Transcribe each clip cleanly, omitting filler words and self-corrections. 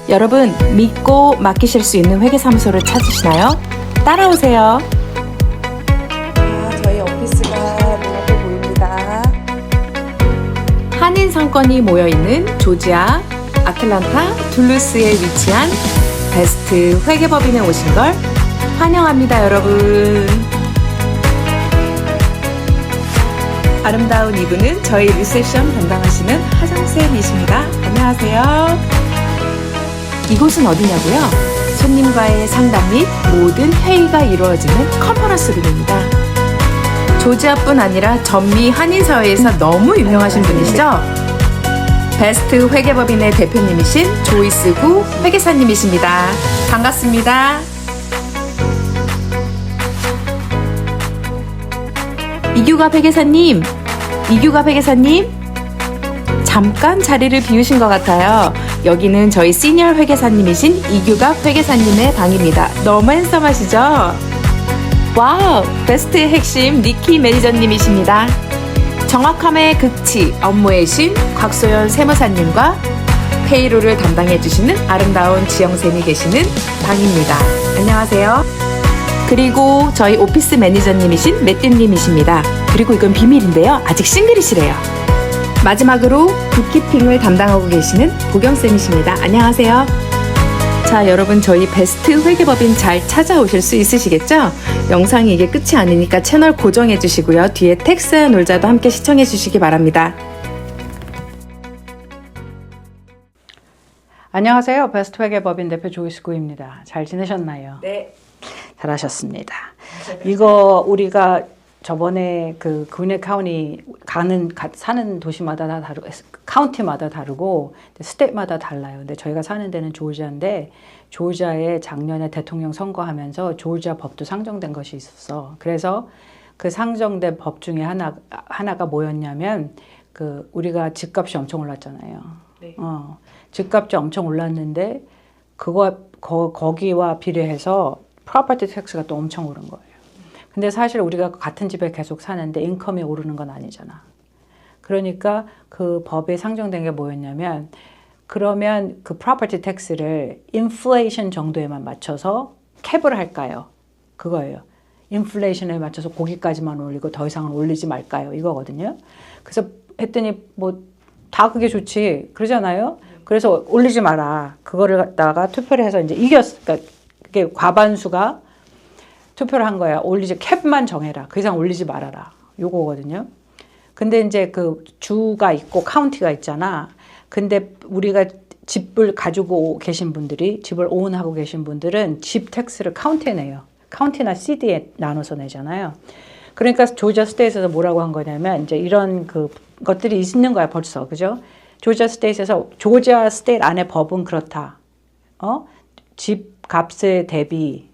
여러분, 믿고 맡기실 수 있는 회계사무소를 찾으시나요? 따라오세요. 저희 오피스가 눈앞에 보입니다. 한인 상권이 모여있는 조지아, 아틀란타, 둘루스에 위치한 베스트 회계법인에 오신 걸 환영합니다, 여러분. 아름다운 이분은 저희 리셉션 담당하시는 하정쌤이십니다. 안녕하세요. 이곳은 어디냐고요? 손님과의 상담 및 모든 회의가 이루어지는 컨퍼런스 룸입니다. 조지아뿐 아니라 전미 한인사회에서 너무 유명하신 분이시죠? 베스트 회계법인의 대표님이신 조이스 구 회계사님이십니다. 반갑습니다. 이규갑 회계사님, 잠깐 자리를 비우신 것 같아요. 여기는 저희 시니어 회계사님이신 이규갑 회계사님의 방입니다. 너무 핸섬하시죠? 와우! 베스트의 핵심 니키 매니저님이십니다. 정확함의 극치 업무의 신 곽소연 세무사님과 페이로를 담당해주시는 아름다운 지영쌤이 계시는 방입니다. 안녕하세요. 그리고 저희 오피스 매니저님이신 매띠님이십니다. 그리고 이건 비밀인데요. 아직 싱글이시래요. 마지막으로 북키핑을 담당하고 계시는 보경쌤이십니다. 안녕하세요. 자, 여러분 저희 베스트 회계법인 잘 찾아오실 수 있으시겠죠? 영상이 이게 끝이 아니니까 채널 고정해 주시고요. 뒤에 텍스와 놀자도 함께 시청해 주시기 바랍니다. 안녕하세요. 베스트 회계법인 대표 조이스 구입니다. 잘 지내셨나요? 네. 잘하셨습니다. 이거 우리가 저번에 그 구인의 카운티 사는 도시마다 다 다르고 카운티마다 다르고 스테이트마다 달라요. 근데 저희가 사는 데는 조지아인데 조지아에 작년에 대통령 선거하면서 조지아 법도 상정된 것이 있었어. 그래서 그 상정된 법 중에 하나가 뭐였냐면 그 우리가 집값이 엄청 올랐잖아요. 네. 집값이 엄청 올랐는데 거기와 비례해서 프로퍼티 텍스가 또 엄청 오른 거예요. 근데 사실 우리가 같은 집에 계속 사는데 인컴이 오르는 건 아니잖아. 그러니까 그 법에 상정된 게 뭐였냐면 그러면 그 프로퍼티 텍스를 인플레이션 정도에만 맞춰서 캡을 할까요? 그거예요. 인플레이션에 맞춰서 거기까지만 올리고 더 이상은 올리지 말까요? 이거거든요. 그래서 했더니 뭐 다 그게 좋지 그러잖아요. 그래서 올리지 마라. 그거를 갖다가 투표를 해서 이제 이겼어. 그러니까 그게 과반수가 투표를 한 거야. 올리지 캡만 정해라. 그 이상 올리지 말아라. 요거거든요. 근데 이제 그 주가 있고 카운티가 있잖아. 근데 우리가 집을 가지고 계신 분들이 집을 오운하고 계신 분들은 집 텍스를 카운티에 내요. 카운티나 시티에 나눠서 내잖아요. 그러니까 조지아 스테이트에서 뭐라고 한 거냐면 이제 이런 그 것들이 있는 거야 벌써. 그죠? 조지아 스테이트에서 조지아 스테이트 안에 법은 그렇다. 집값에 대비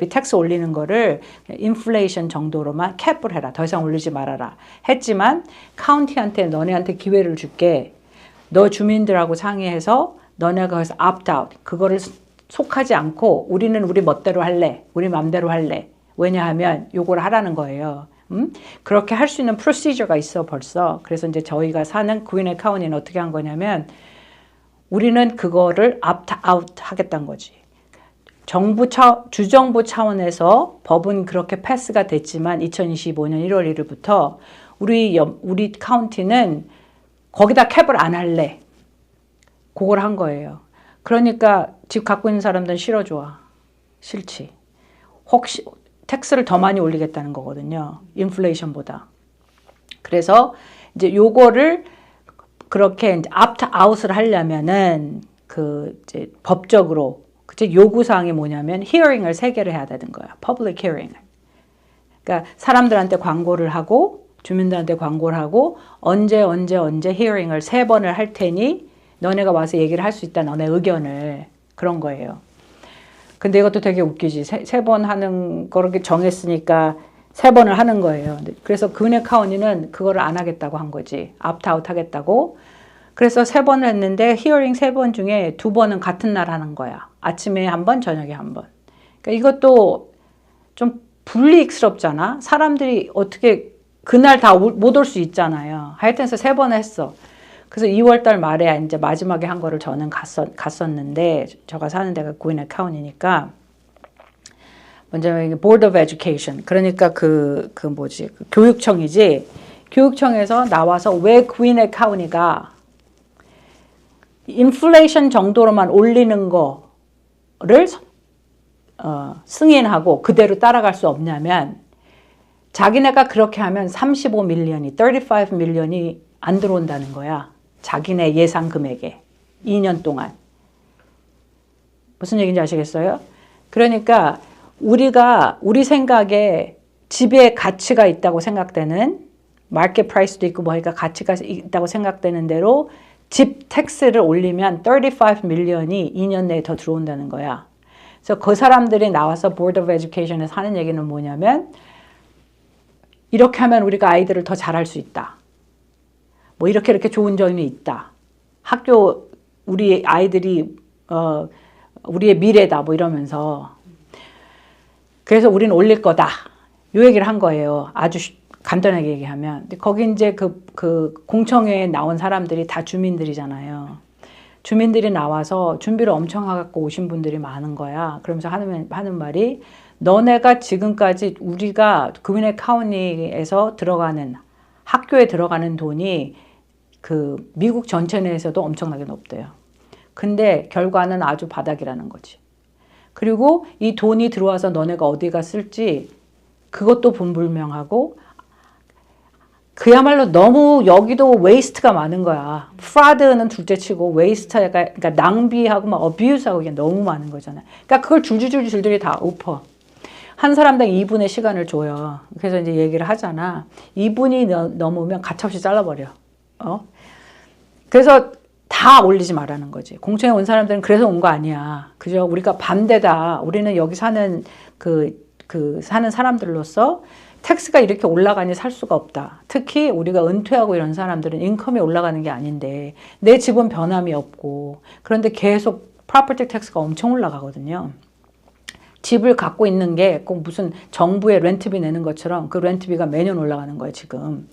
텍스 올리는 거를 인플레이션 정도로만 캡을 해라. 더 이상 올리지 말아라. 했지만 카운티한테 너네한테 기회를 줄게. 너 주민들하고 상의해서 너네가 거기서 opt-out. 그거를 속하지 않고 우리는 우리 멋대로 할래. 우리 맘대로 할래. 왜냐하면 요걸 하라는 거예요. 그렇게 할 수 있는 프로시저가 있어 벌써. 그래서 이제 저희가 사는 구인의 카운티는 어떻게 한 거냐면 우리는 그거를 opt-out 하겠다는 거지. 주정부 차원에서 법은 그렇게 패스가 됐지만 2025년 1월 1일부터 우리 카운티는 거기다 캡을 안 할래. 그걸 한 거예요. 그러니까 집 갖고 있는 사람들은 싫지. 혹시 텍스를 더 많이 올리겠다는 거거든요. 인플레이션보다. 그래서 이제 요거를 그렇게 이제 opt-out을 하려면은 그 이제 법적으로 그치? 요구사항이 뭐냐면 히어링을 3개를 해야 되는 거야. 퍼블릭 히어링을. 그러니까 사람들한테 광고를 하고 주민들한테 광고를 하고 언제 히어링을 3번을 할 테니 너네가 와서 얘기를 할 수 있다. 너네 의견을. 그런 거예요. 근데 이것도 되게 웃기지. 3번 하는 거를 정했으니까 3번을 하는 거예요. 그래서 그네 카운티는 그거를 안 하겠다고 한 거지. opt-out 하겠다고. 그래서 3번을 했는데 히어링 3번 중에 2번은 같은 날 하는 거야. 아침에 1번, 저녁에 1번. 그러니까 이것도 좀 불이익스럽잖아. 사람들이 어떻게 그날 다 못 올 수 있잖아요. 하여튼 해서 3번을 했어. 그래서 2월 달 말에 이제 마지막에 한 거를 저는 갔었는데, 제가 사는 데가 구인 카운티니까, 먼저 Board of Education. 그러니까 그 교육청이지. 교육청에서 나와서 왜 구인 카운티가 인플레이션 정도로만 올리는 거를 승인하고 그대로 따라갈 수 없냐면, 자기네가 그렇게 하면 35밀리언이 안 들어온다는 거야. 자기네 예상 금액에 2년 동안. 무슨 얘기인지 아시겠어요? 그러니까 우리 생각에 집에 가치가 있다고 생각되는, 마켓 프라이스도 있고 뭐니까 가치가 있다고 생각되는 대로 집 텍스를 올리면 35밀리언이 2년 내에 더 들어온다는 거야. 그래서 그 사람들이 나와서 Board of Education에서 하는 얘기는 뭐냐면, 이렇게 하면 우리가 아이들을 더 잘할 수 있다. 뭐 이렇게 좋은 점이 있다. 학교 우리 아이들이 우리의 미래다 뭐 이러면서, 그래서 우리는 올릴 거다. 요 얘기를 한 거예요. 아주 간단하게 얘기하면. 근데 거기 이제 그 공청회에 나온 사람들이 다 주민들이잖아요. 주민들이 나와서 준비를 엄청 하고 오신 분들이 많은 거야. 그러면서 하는 말이, 너네가 지금까지 우리가 구인의 카운티에서 들어가는, 학교에 들어가는 돈이 그 미국 전체 내에서도 엄청나게 높대요. 근데 결과는 아주 바닥이라는 거지. 그리고 이 돈이 들어와서 너네가 어디가 쓸지 그것도 분불명하고, 그야말로 너무 여기도 웨이스트가 많은 거야. 프라드는 둘째치고 웨이스트가, 그러니까 낭비하고 막 어뷰스하고 이게 너무 많은 거잖아. 그러니까 그걸 줄줄이 다 엎어. 한 사람당 2분의 시간을 줘요. 그래서 이제 얘기를 하잖아. 2분이 넘으면 가차없이 잘라버려. 그래서 다 올리지 말라는 거지. 공청회 온 사람들은 그래서 온 거 아니야. 그죠? 우리가 반대다. 우리는 여기 사는 사는 사람들로서 텍스가 이렇게 올라가니 살 수가 없다. 특히 우리가 은퇴하고 이런 사람들은 인컴이 올라가는 게 아닌데, 내 집은 변함이 없고, 그런데 계속 프로퍼티 텍스가 엄청 올라가거든요. 집을 갖고 있는 게 꼭 무슨 정부의 렌트비 내는 것처럼 그 렌트비가 매년 올라가는 거예요, 지금.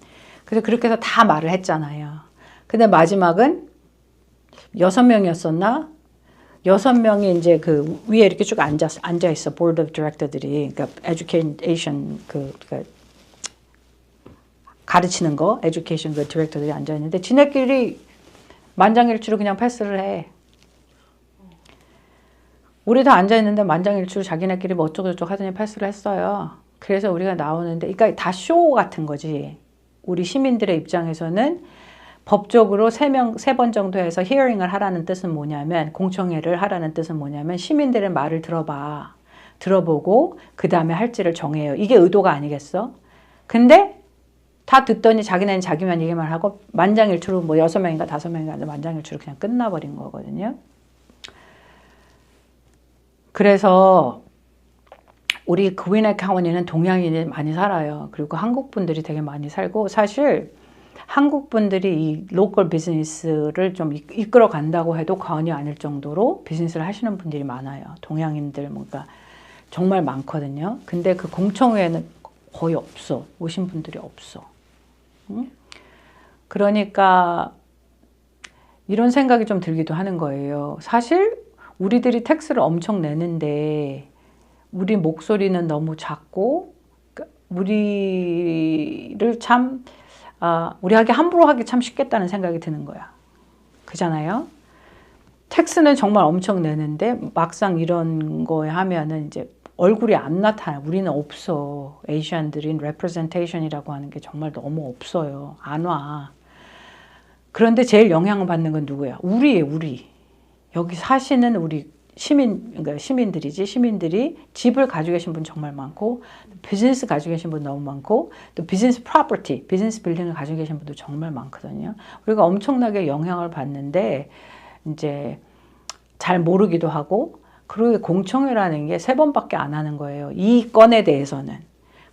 그래서 그렇게 해서 다 말을 했잖아요. 근데 마지막은 6명이었었나? 6명이 이제 그 위에 이렇게 쭉 앉아 있어. 보드 오브 디렉터들이. 그러니까 에듀케이션 그러니까 가르치는 거, 에듀케이션 그 디렉터들이 앉아 있는데, 지네끼리 만장일치로 그냥 패스를 해. 우리 다 앉아 있는데 만장일치로 자기네끼리 뭐 어쩌고저쩌고 하더니 패스를 했어요. 그래서 우리가 나오는데, 그러니까 다 쇼 같은 거지. 우리 시민들의 입장에서는 법적으로 3번 정도 해서 히어링을 하라는 뜻은 뭐냐면, 공청회를 하라는 뜻은 뭐냐면, 시민들의 말을 들어보고 그 다음에 할지를 정해요. 이게 의도가 아니겠어? 근데 다 듣더니 자기네는 자기만 얘기만 하고 만장일치로 뭐 6명인가 5명인가 만장일치로 그냥 끝나버린 거거든요. 그래서 우리 구인의 카운티는 동양인이 많이 살아요. 그리고 한국 분들이 되게 많이 살고, 사실 한국 분들이 이 로컬 비즈니스를 좀 이끌어 간다고 해도 과언이 아닐 정도로 비즈니스를 하시는 분들이 많아요. 동양인들 뭔가 정말 많거든요. 근데 그 공청회에는 거의 없어. 오신 분들이 없어. 응? 그러니까 이런 생각이 좀 들기도 하는 거예요. 사실 우리들이 텍스를 엄청 내는데 우리 목소리는 너무 작고, 우리를 참 우리에게 함부로 하기 참 쉽겠다는 생각이 드는 거야. 그잖아요? 텍스는 정말 엄청 내는데 막상 이런 거에 하면은 이제 얼굴이 안 나타나. 우리는 없어. 에이시안들인 레프레젠테이션이라고 하는 게 정말 너무 없어요. 안 와. 그런데 제일 영향을 받는 건 누구야? 우리예요, 우리. 여기 사시는 우리 그러니까 시민들이지. 시민들이 집을 가지고 계신 분 정말 많고, 비즈니스 가지고 계신 분 너무 많고, 또 비즈니스 프로퍼티, 비즈니스 빌딩을 가지고 계신 분도 정말 많거든요. 우리가 엄청나게 영향을 받는데 이제 잘 모르기도 하고, 그리고 공청회라는 게 3번밖에 안 하는 거예요. 이 건에 대해서는.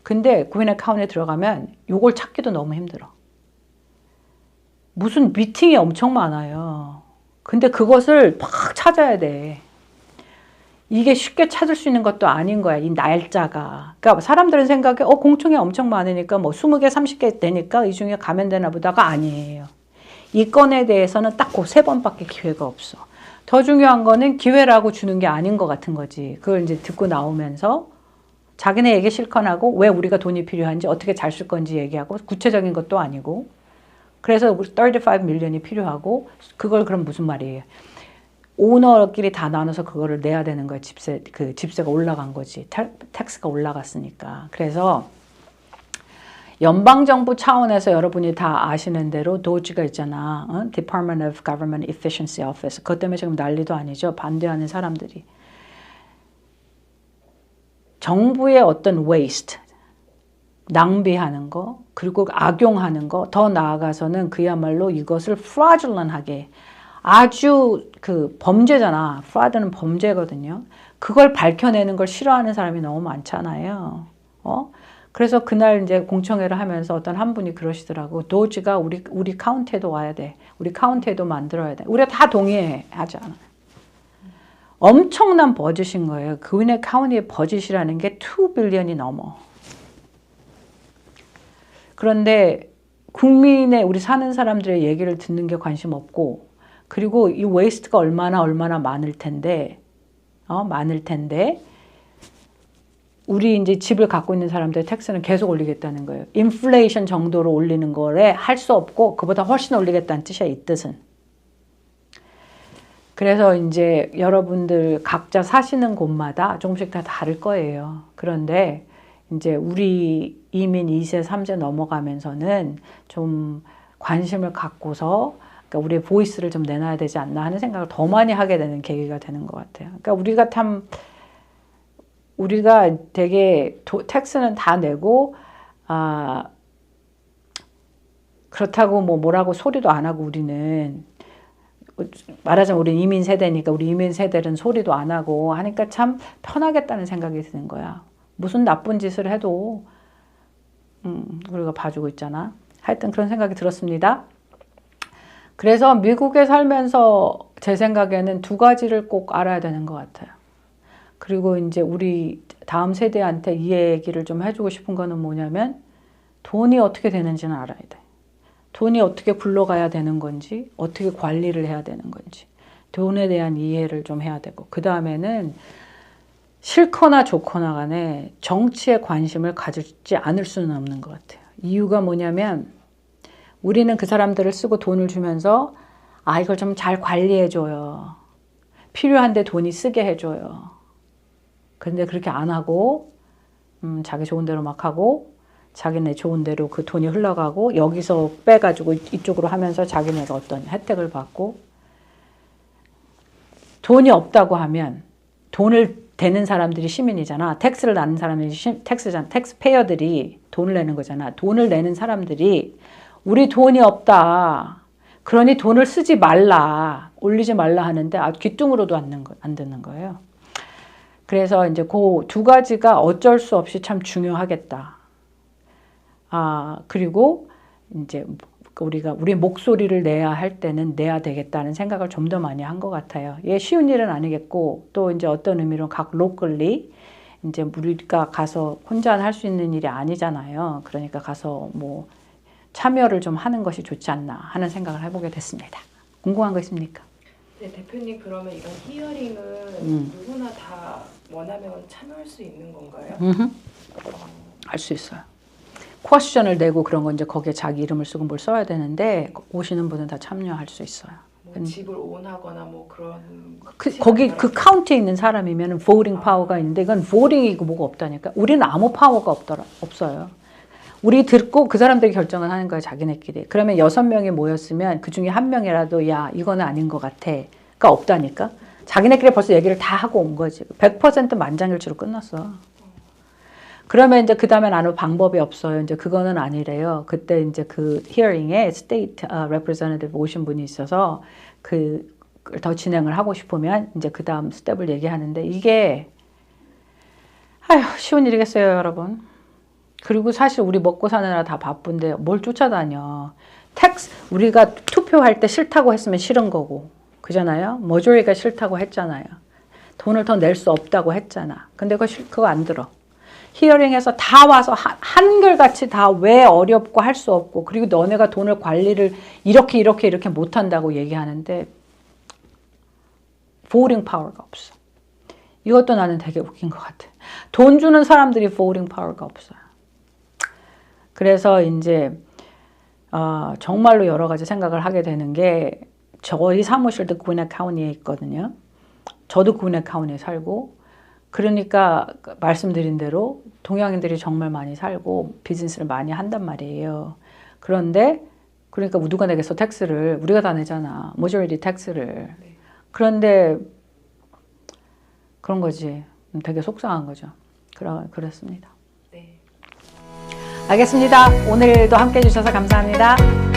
근데 구인의 카운티에 들어가면 이걸 찾기도 너무 힘들어. 무슨 미팅이 엄청 많아요. 근데 그것을 막 찾아야 돼. 이게 쉽게 찾을 수 있는 것도 아닌 거야, 이 날짜가. 그러니까 사람들은 생각에 공청회 엄청 많으니까 뭐 20개, 30개 되니까 이 중에 가면 되나 보다가 아니에요. 이 건에 대해서는 딱 그 3번밖에 기회가 없어. 더 중요한 거는 기회라고 주는 게 아닌 것 같은 거지. 그걸 이제 듣고 나오면서 자기네 얘기 실컷 하고 왜 우리가 돈이 필요한지 어떻게 잘 쓸 건지 얘기하고 구체적인 것도 아니고 그래서 35 밀리언이 필요하고 그걸 그럼 무슨 말이에요? 오너끼리 다 나눠서 그거를 내야 되는 거야. 집세가 올라간 거지. 텍스가 올라갔으니까. 그래서 연방정부 차원에서 여러분이 다 아시는 대로 도지가 있잖아. Department of Government Efficiency Office. 그것 때문에 지금 난리도 아니죠. 반대하는 사람들이. 정부의 어떤 waste, 낭비하는 거, 그리고 악용하는 거, 더 나아가서는 그야말로 이것을 fraudulent하게 아주 범죄잖아. fraud는 범죄거든요. 그걸 밝혀내는 걸 싫어하는 사람이 너무 많잖아요. 그래서 그날 이제 공청회를 하면서 어떤 한 분이 그러시더라고. 도지가 우리 카운티에도 와야 돼. 우리 카운티에도 만들어야 돼. 우리가 다 동의하지 않아. 엄청난 버짓인 거예요. 그윈의 카운티의 버짓이라는 게 2 빌리언이 넘어. 그런데 국민의 우리 사는 사람들의 얘기를 듣는 게 관심 없고 그리고 이 웨이스트가 얼마나 많을 텐데 우리 이제 집을 갖고 있는 사람들의 텍스는 계속 올리겠다는 거예요. 인플레이션 정도로 올리는 거에 할 수 없고 그보다 훨씬 올리겠다는 뜻이야, 이 뜻은. 그래서 이제 여러분들 각자 사시는 곳마다 조금씩 다 다를 거예요. 그런데 이제 우리 이민 2세, 3세 넘어가면서는 좀 관심을 갖고서 그러니까 우리의 보이스를 좀 내놔야 되지 않나 하는 생각을 더 많이 하게 되는 계기가 되는 것 같아요. 그러니까 우리가 되게 텍스는 다 내고 그렇다고 뭐라고 소리도 안 하고 우리는 말하자면 우리 이민 세대니까 우리 이민 세대는 소리도 안 하고 하니까 참 편하겠다는 생각이 드는 거야. 무슨 나쁜 짓을 해도 우리가 봐주고 있잖아. 하여튼 그런 생각이 들었습니다. 그래서 미국에 살면서 제 생각에는 2가지를 꼭 알아야 되는 것 같아요. 그리고 이제 우리 다음 세대한테 이 얘기를 좀 해주고 싶은 거는 뭐냐면 돈이 어떻게 되는지는 알아야 돼. 돈이 어떻게 굴러가야 되는 건지, 어떻게 관리를 해야 되는 건지, 돈에 대한 이해를 좀 해야 되고, 그 다음에는 싫거나 좋거나 간에 정치에 관심을 가지지 않을 수는 없는 것 같아요. 이유가 뭐냐면 우리는 그 사람들을 쓰고 돈을 주면서 이걸 좀 잘 관리해줘요. 필요한데 돈이 쓰게 해줘요. 근데 그렇게 안 하고 자기 좋은 대로 막 하고 자기네 좋은 대로 그 돈이 흘러가고 여기서 빼가지고 이쪽으로 하면서 자기네가 어떤 혜택을 받고 돈이 없다고 하면 돈을 대는 사람들이 시민이잖아. 텍스를 내는 사람들이 텍스 페이어들이 돈을 내는 거잖아. 돈을 내는 사람들이 우리 돈이 없다. 그러니 돈을 쓰지 말라. 올리지 말라 하는데 귀뚱으로도 안 듣는 거예요. 그래서 이제 그 2가지가 어쩔 수 없이 참 중요하겠다. 그리고 이제 우리 목소리를 내야 할 때는 내야 되겠다는 생각을 좀 더 많이 한 것 같아요. 쉬운 일은 아니겠고 또 이제 어떤 의미로 각 로컬리 이제 우리가 가서 혼자 할 수 있는 일이 아니잖아요. 그러니까 가서 뭐 참여를 좀 하는 것이 좋지 않나 하는 생각을 해보게 됐습니다. 궁금한 거 있습니까? 네, 대표님 그러면 이런 히어링은 누구나 다 원하면 참여할 수 있는 건가요? 할 수 있어요. 퀘스천을 내고 그런 건 이제 거기에 자기 이름을 쓰고 뭘 써야 되는데 오시는 분은 다 참여할 수 있어요. 뭐 집을 오나거나 뭐 그런 거기 그 카운티에 있는 사람이면 voting 파워가 있는데 이건 voting이고 뭐가 없다니까. 우리는 아무 파워가 없어요. 우리 듣고 그 사람들이 결정을 하는 거예요. 자기네끼리. 그러면 6명이 모였으면 그중에 1명이라도 야 이거는 아닌 것 같아가 없다니까. 자기네끼리 벌써 얘기를 다 하고 온 거지. 100% 만장일치로 끝났어. 그러면 이제 그 다음에 나는 방법이 없어요. 이제 그거는 아니래요. 그때 이제 그 hearing에 state representative 오신 분이 있어서 더 진행을 하고 싶으면 이제 그 다음 스텝을 얘기하는데 이게 쉬운 일이겠어요, 여러분. 그리고 사실 우리 먹고 사느라 다 바쁜데 뭘 쫓아다녀. 우리가 투표할 때 싫다고 했으면 싫은 거고 그잖아요. 머저리가 싫다고 했잖아요. 돈을 더 낼 수 없다고 했잖아. 근데 그거 안 들어. 히어링에서 다 와서 한결같이 다 왜 어렵고 할 수 없고 그리고 너네가 돈을 관리를 이렇게 못한다고 얘기하는데 voting 파워가 없어. 이것도 나는 되게 웃긴 것 같아. 돈 주는 사람들이 voting 파워가 없어요. 그래서 이제 정말로 여러 가지 생각을 하게 되는 게 저희 사무실도 구인액 카운티에 있거든요. 저도 구인액 카운티에 살고 그러니까 말씀드린 대로 동양인들이 정말 많이 살고 비즈니스를 많이 한단 말이에요. 그런데 그러니까 누가 내겠어 텍스를 우리가 다 내잖아. majority 텍스를. 네. 그런데 그런 거지. 되게 속상한 거죠. 그렇습니다. 네. 알겠습니다. 오늘도 함께 해주셔서 감사합니다.